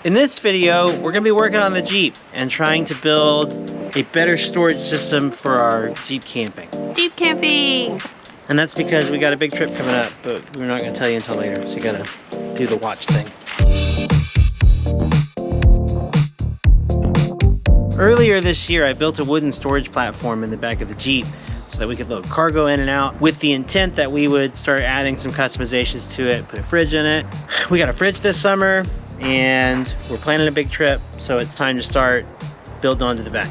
In this video, we're gonna be working on the Jeep and trying to build a better storage system for our Jeep camping. Jeep camping! And that's because we got a big trip coming up, but we're not gonna tell you until later, so you gotta do the watch thing. Earlier this year, I built a wooden storage platform in the back of the Jeep so that we could load cargo in and out with the intent that we would start adding some customizations to it, put a fridge in it. We got a fridge this summer and we're planning a big trip, so it's time to start building onto the back.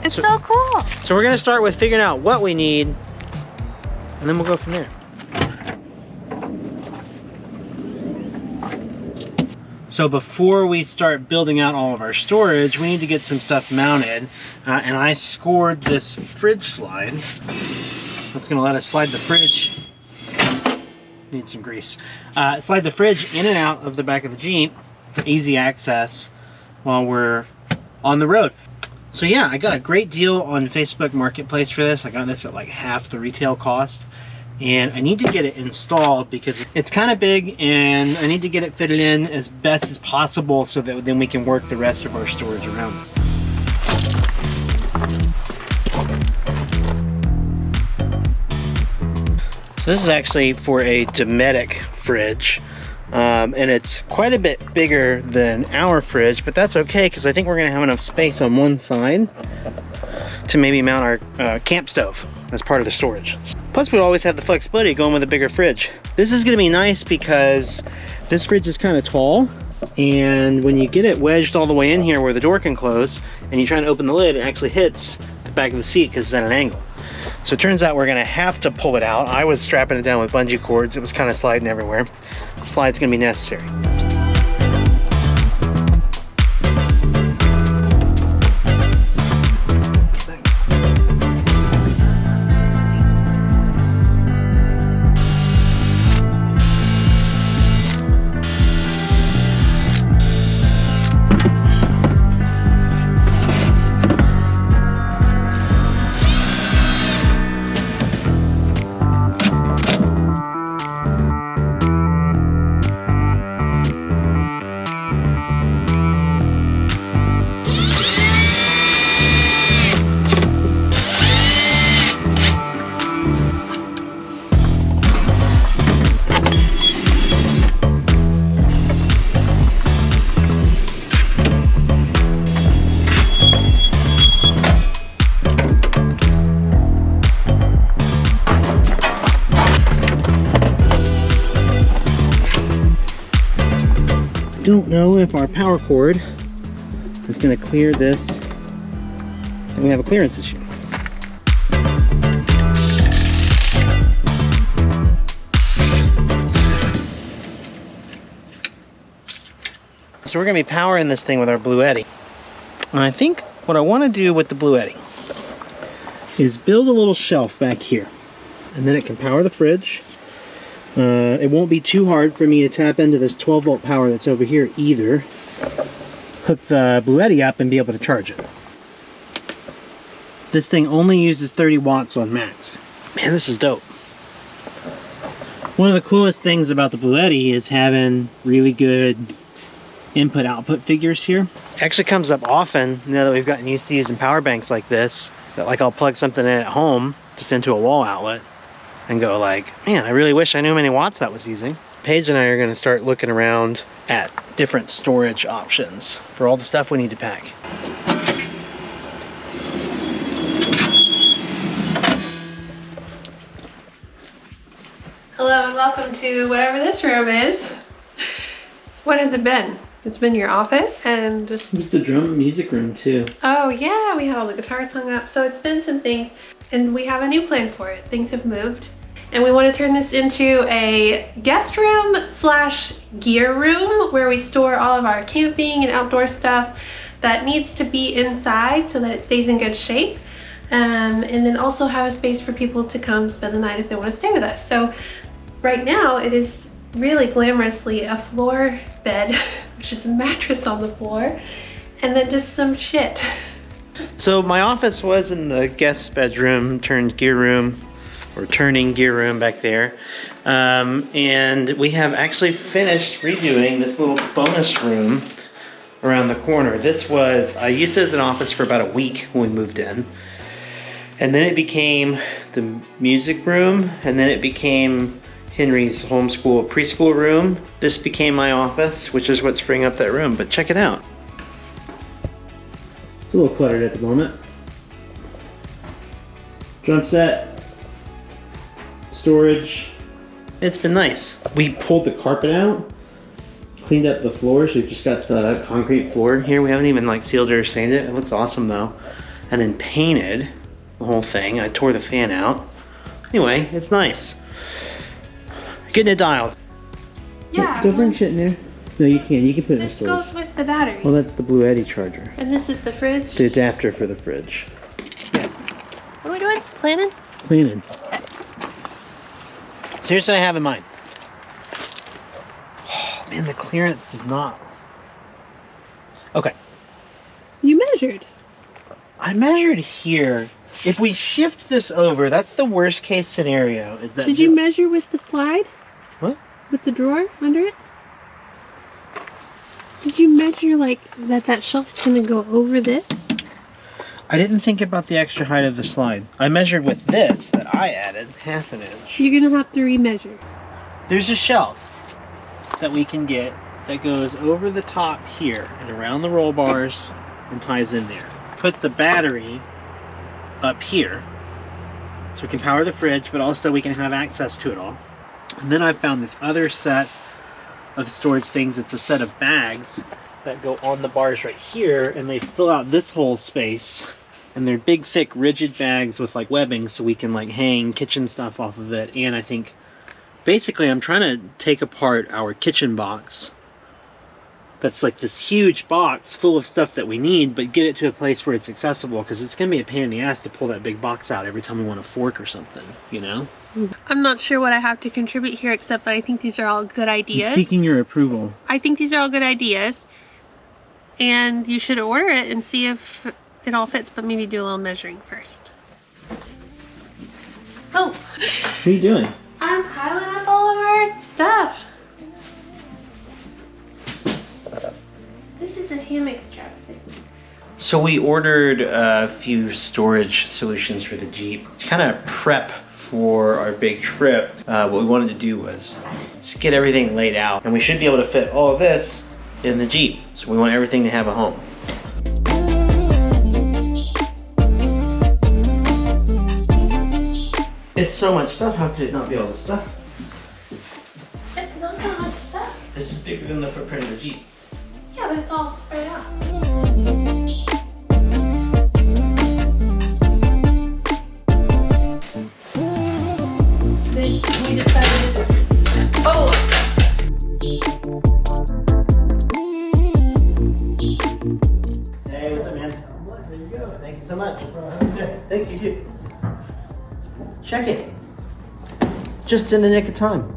It's so cool. So we're gonna start with figuring out what we need and then we'll go from there. So before we start building out all of our storage, we need to get some stuff mounted. And I scored this fridge slide. That's gonna let us slide the fridge. Need some grease. Slide the fridge in and out of the back of the Jeep for easy access while we're on the road. So yeah, I got a great deal on Facebook Marketplace for this. I got this at like half the retail cost. And I need to get it installed because it's kind of big and I need to get it fitted in as best as possible so that then we can work the rest of our storage around it. So this is actually for a Dometic fridge. And it's quite a bit bigger than our fridge, but that's okay because I think we're gonna have enough space on one side to maybe mount our camp stove as part of the storage. Plus we'd always have the flexibility going with a bigger fridge. This is gonna be nice because this fridge is kind of tall, and when you get it wedged all the way in here where the door can close and you try to open the lid, it actually hits the back of the seat because it's at an angle. So it turns out we're gonna have to pull it out. I was strapping it down with bungee cords. It was kind of sliding everywhere. The slide's gonna be necessary. Don't know if our power cord is going to clear this, and we have a clearance issue. So we're going to be powering this thing with our Bluetti. And I think what I want to do with the Bluetti is build a little shelf back here, and then it can power the fridge. It won't be too hard for me to tap into this 12-volt power that's over here either. Hook the Bluetti up and be able to charge it. This thing only uses 30 watts on max. Man, this is dope. One of the coolest things about the Bluetti is having really good input-output figures here. It actually comes up often now that we've gotten used to using power banks like this, that like I'll plug something in at home just into a wall outlet and go like, man, I really wish I knew how many watts that was using. Paige and I are gonna start looking around at different storage options for all the stuff we need to pack. Hello and welcome to whatever this room is. What has it been? It's been your office and just... It's the drum music room too. Oh yeah, we had all the guitars hung up. So it's been some things and we have a new plan for it. Things have moved. And we want to turn this into a guest room slash gear room where we store all of our camping and outdoor stuff that needs to be inside so that it stays in good shape. And then also have a space for people to come spend the night if they want to stay with us. So right now it is really glamorously a floor bed, which is a mattress on the floor, and then just some shit. So my office was in the guest bedroom turned gear room, or turning gear room back there. And we have actually finished redoing this little bonus room around the corner. This was, I used it as an office for about a week when we moved in. And then it became the music room, and then it became Henry's homeschool preschool room. This became my office, which is what's freeing up that room, but check it out. It's a little cluttered at the moment. Drum set, storage. It's been nice. We pulled the carpet out, cleaned up the floors. We've just got the concrete floor here. We haven't even like sealed it or sanded it. It looks awesome though. And then painted the whole thing. I tore the fan out. Anyway, it's nice. Getting it dialed. Yeah. Don't bring shit in there. No, you can. You can put it in This storage. goes with the battery. Well, that's the Bluetti charger. And this is the fridge. The adapter for the fridge. What are we doing? Planning? Cleaning. So here's what I have in mind. Oh, man, the clearance does not. Okay. You measured. I measured here. If we shift this over, that's the worst case scenario. Is that Did you measure with the slide? What? With the drawer under it? Did you measure like that shelf's gonna go over this? I didn't think about the extra height of the slide. I measured with this that I added half an inch. You're gonna have to remeasure. There's a shelf that we can get that goes over the top here and around the roll bars and ties in there. Put the battery up here so we can power the fridge, but also we can have access to it all. And then I found this other set of storage things. It's a set of bags that go on the bars right here, and they fill out this whole space. And they're big, thick, rigid bags with like webbing, so we can like hang kitchen stuff off of it. And I think basically I'm trying to take apart our kitchen box. That's like this huge box full of stuff that we need, but get it to a place where it's accessible, because it's gonna be a pain in the ass to pull that big box out every time we want a fork or something, you know? I'm not sure what I have to contribute here, except that I think these are all good ideas. I'm seeking your approval. I think these are all good ideas. And you should order it and see if it all fits, but maybe do a little measuring first. Oh! What are you doing? I'm piling up all of our stuff. This is a hammock strap thing. So we ordered a few storage solutions for the Jeep. It's kind of prep for our big trip. What we wanted to do was just get everything laid out, and we should be able to fit all of this in the Jeep. So we want everything to have a home. It's so much stuff, how could it not be all this stuff? It's not that much stuff. This is bigger than the footprint of the Jeep. Yeah, but it's all spread out. We decided. Oh! Hey, what's up, man? There you go. Thank you so much. Thanks, you too. Check it. Just in the nick of time.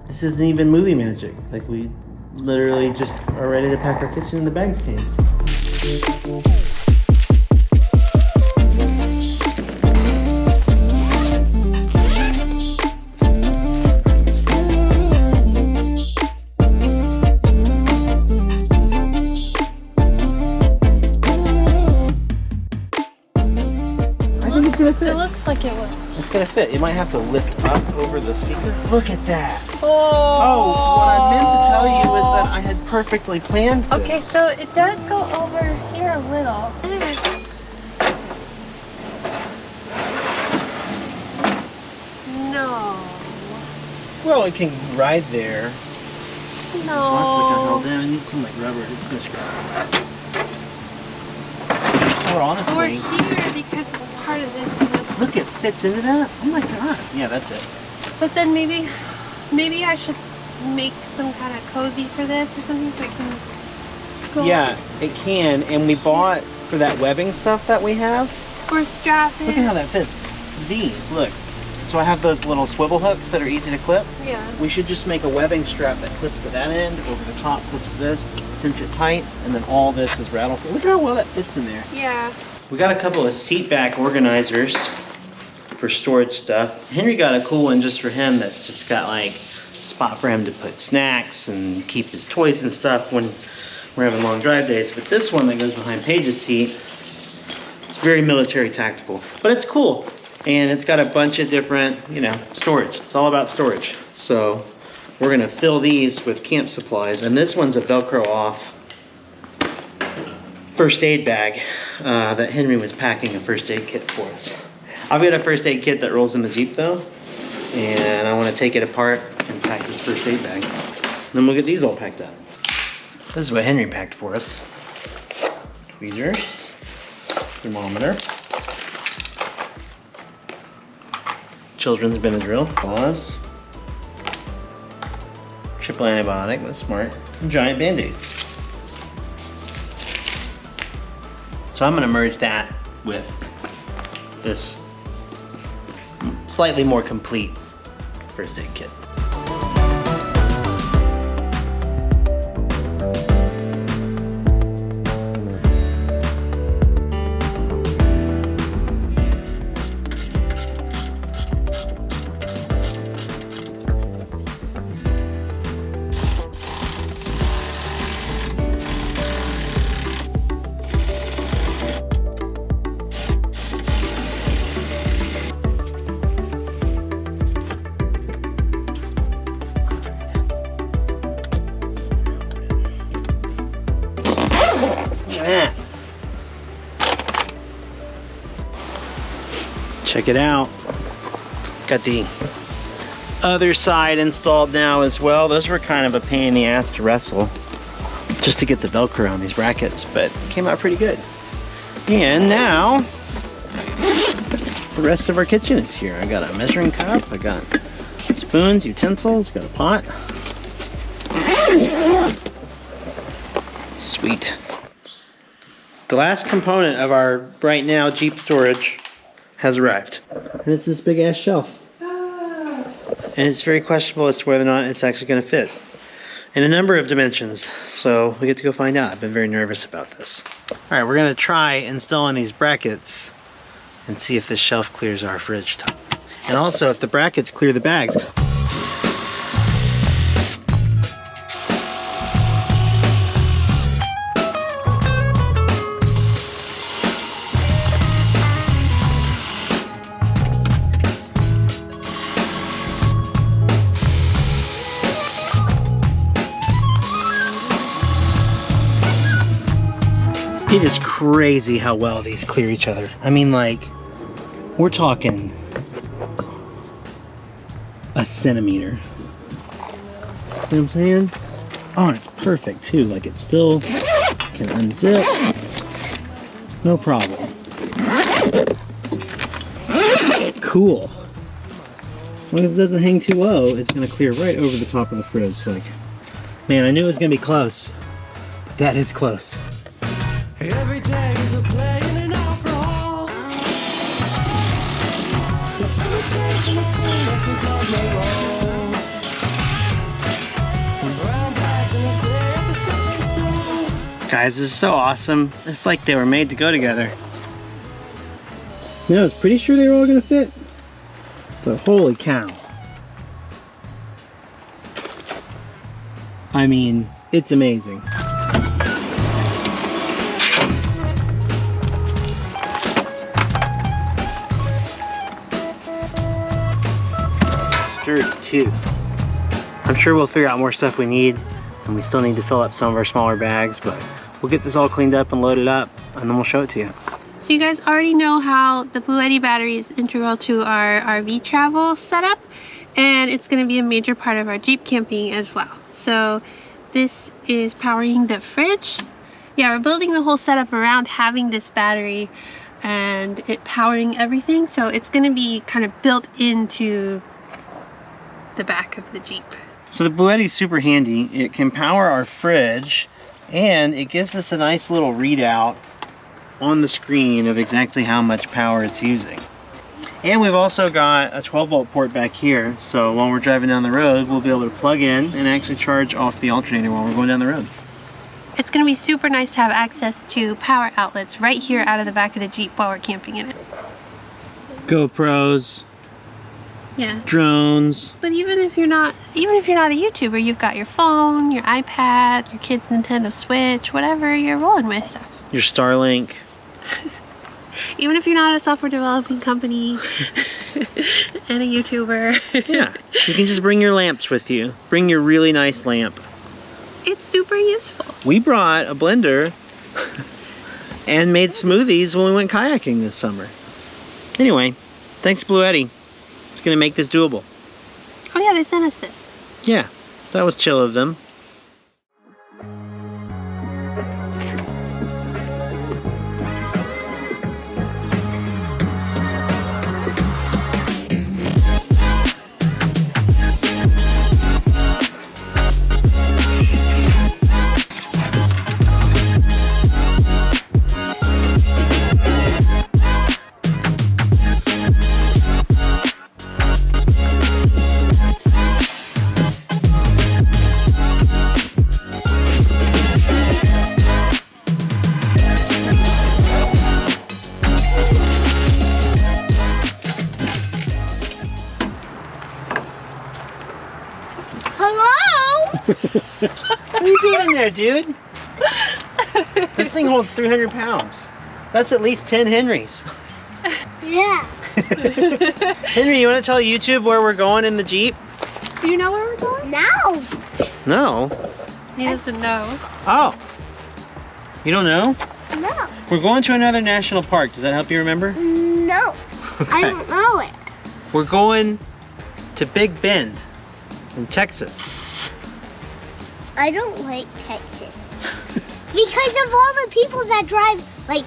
This isn't even movie magic. Like, we literally just are ready to pack our kitchen in the bags came. It looks like it will. It's gonna fit. You might have to lift up over the speaker. Look at that. Oh, what I meant to tell you is that I had perfectly planned this. Okay, so it does go over here a little. No. Well, it can ride there. No. As long as it's like held in. I need some like rubber. It's gonna scratch. Or honestly. Or here because it's part of this. Look, it fits into that. Oh my god. Yeah, that's it. But then maybe I should make some kind of cozy for this or something so it can go. Yeah, it can. And we bought for that webbing stuff that we have. Or strap it. Look at how that fits. These, look. So I have those little swivel hooks that are easy to clip. Yeah. We should just make a webbing strap that clips to that end, over the top clips to this, cinch it tight, and then all this is rattle. Look at how well that fits in there. Yeah. We got a couple of seat back organizers for storage stuff. Henry got a cool one just for him that's just got like a spot for him to put snacks and keep his toys and stuff when we're having long drive days. But this one that goes behind Paige's seat, it's very military tactical, but it's cool. And it's got a bunch of different, you know, storage. It's all about storage. So we're gonna fill these with camp supplies. And this one's a Velcro off first aid bag that Henry was packing a first aid kit for us. I've got a first aid kit that rolls in the Jeep though, and I want to take it apart and pack this first aid bag. Then we'll get these all packed up. This is what Henry packed for us. Tweezer, thermometer, children's Benadryl, gauze, triple antibiotic, that's smart, and giant Band-Aids. So I'm gonna merge that with this slightly more complete first aid kit. Check it out. Got the other side installed now as well. Those were kind of a pain in the ass to wrestle just to get the Velcro on these brackets, but it came out pretty good. And now the rest of our kitchen is here. I got a measuring cup, I got spoons, utensils, got a pot. Sweet. The last component of our right now Jeep storage has arrived. And it's this big ass shelf. And it's very questionable as to whether or not it's actually gonna fit in a number of dimensions. So we get to go find out. I've been very nervous about this. All right, we're gonna try installing these brackets and see if this shelf clears our fridge top. And also if the brackets clear the bags. It is crazy how well these clear each other. I mean, like, we're talking a centimeter. See what I'm saying? Oh, and it's perfect too. Like, it still can unzip. No problem. Cool. As long as it doesn't hang too low, it's gonna clear right over the top of the fridge. Like, man, I knew it was gonna be close. But that is close. Every day is a play in an opera hall. The sensation of soul, I forgot my role. Brown bags and I stay at the stepping stone. Guys, this is so awesome. It's like they were made to go together. Yeah, I was pretty sure they were all gonna fit. But holy cow. I mean, it's amazing. Too. I'm sure we'll figure out more stuff we need, and we still need to fill up some of our smaller bags, but we'll get this all cleaned up and loaded up, and then we'll show it to you. So you guys already know how the Bluetti battery is integral to our RV travel setup, and it's going to be a major part of our Jeep camping as well. So this is powering the fridge. Yeah, we're building the whole setup around having this battery and it powering everything, so it's going to be kind of built into the back of the Jeep. So the Bluetti is super handy. It can power our fridge, and it gives us a nice little readout on the screen of exactly how much power it's using. And we've also got a 12-volt port back here, so while we're driving down the road, we'll be able to plug in and actually charge off the alternator while we're going down the road. It's going to be super nice to have access to power outlets right here out of the back of the Jeep while we're camping in it. GoPros, Yeah. drones. But even if you're not a YouTuber, you've got your phone, your iPad, your kid's Nintendo Switch, whatever you're rolling with. Your Starlink. Even if you're not a software developing company and a YouTuber. Yeah, you can just bring your lamps with you. Bring your really nice lamp. It's super useful. We brought a blender and made smoothies when we went kayaking this summer. Anyway, thanks Bluetti. It's gonna make this doable. Oh yeah, they sent us this. Yeah, that was chill of them. What are you doing in there, dude? This thing holds 300 pounds. That's at least 10 Henrys. Yeah. Henry, you want to tell YouTube where we're going in the Jeep? Do you know where we're going? No. No. He doesn't know. Oh. You don't know? No. We're going to another national park. Does that help you remember? No. I don't know it. We're going to Big Bend in Texas. I don't like Texas. Because of all the people that drive like.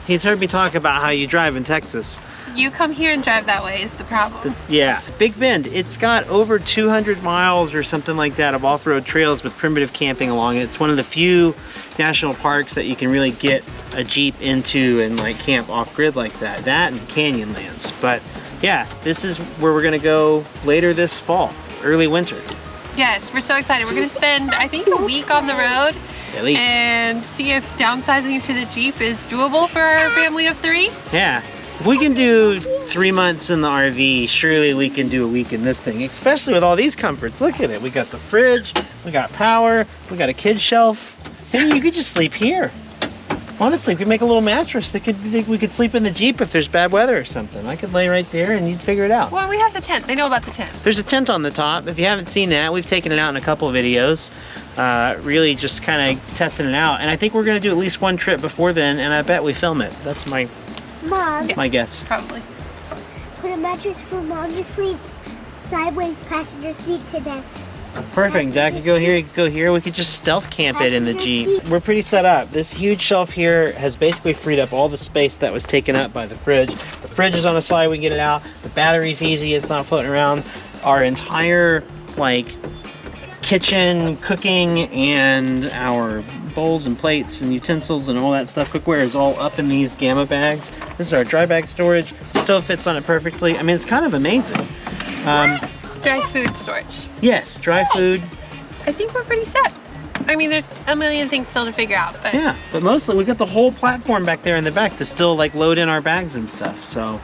He's heard me talk about how you drive in Texas. You come here and drive that way is the problem. Yeah, Big Bend, it's got over 200 miles or something like that of off-road trails with primitive camping along it. It's one of the few national parks that you can really get a Jeep into and like camp off-grid like that. That and Canyonlands. But yeah, this is where we're gonna go later this fall, early winter. Yes, we're so excited. We're gonna spend, I think, a week on the road. At least. And see if downsizing to the Jeep is doable for our family of 3. Yeah. If we can do 3 months in the RV, surely we can do a week in this thing, especially with all these comforts. Look at it. We got the fridge, we got power, we got a kid shelf. And you could just sleep here. Honestly, we could make a little mattress. We could sleep in the Jeep if there's bad weather or something. I could lay right there and you'd figure it out. Well, we have the tent. They know about the tent. There's a tent on the top. If you haven't seen that, we've taken it out in a couple of videos. Really just kind of testing it out. And I think we're going to do at least one trip before then, and I bet we film it. That's my guess. Probably. Put a mattress for Mom to sleep. Sideways passenger seat to Dad. Perfect. Dad could go here, you could go here. We could just stealth camp it in the Jeep. We're pretty set up. This huge shelf here has basically freed up all the space that was taken up by the fridge. The fridge is on a slide, we can get it out. The battery's easy, it's not floating around. Our entire, like, kitchen, cooking, and our bowls and plates and utensils and all that stuff, cookware, is all up in these Gamma bags. This is our dry bag storage. The stove fits on it perfectly. I mean, it's kind of amazing. Dry food storage. Yes, dry food. I think we're pretty set. I mean, there's a million things still to figure out, but Yeah, but mostly we got the whole platform back there in the back to still like load in our bags and stuff. So,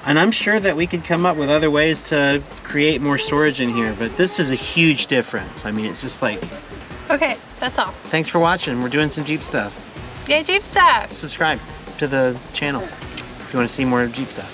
and I'm sure that we could come up with other ways to create more storage in here, but this is a huge difference. I mean, it's just like, okay, that's all. thanks for watching. We're doing some Jeep stuff. Yay, Jeep stuff. Subscribe to the channel if you want to see more Jeep stuff.